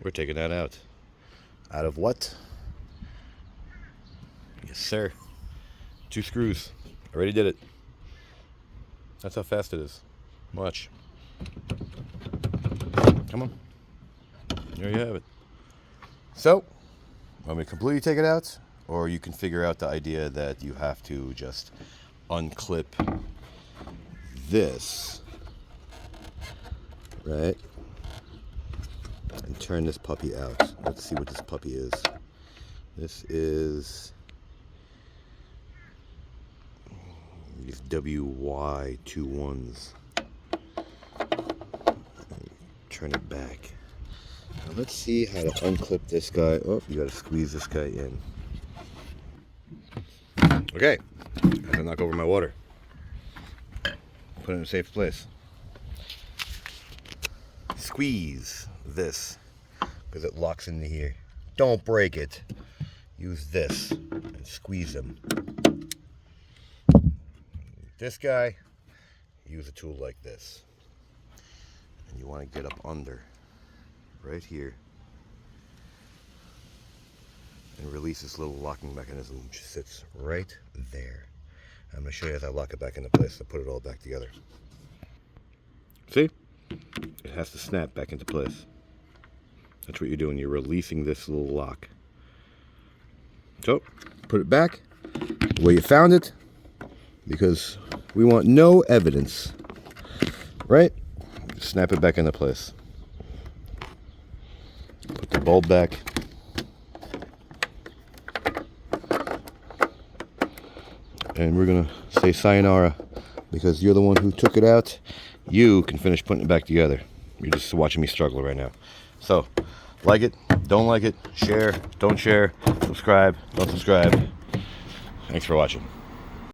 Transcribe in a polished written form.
We're taking that out. Out of what? Yes, sir. 2 screws. Already did it. That's how fast it is. Watch. Come on. There you have it. So, want me to completely take it out? Or you can figure out the idea that you have to just unclip this, right? And turn this puppy out. Let's see what this puppy is. This is these WY21s. Turn it back. Now let's see how to unclip this guy. Oh, you gotta squeeze this guy in. Okay, I have to knock over my water. Put it in a safe place. Squeeze this, because it locks into here. Don't break it. Use this and squeeze them. This guy, use a tool like this. And you want to get up under, right here, and release this little locking mechanism, which sits right there. I'm going to show you how to lock it back into place to put it all back together. See? It has to snap back into place. That's what you're doing. You're releasing this little lock. So, put it back where you found it, because we want no evidence, right? Snap it back into place. Put the bulb back. And we're going to say sayonara, because you're the one who took it out. You can finish putting it back together. You're just watching me struggle right now. So, like it, don't like it, share, don't share, subscribe, don't subscribe. Thanks for watching.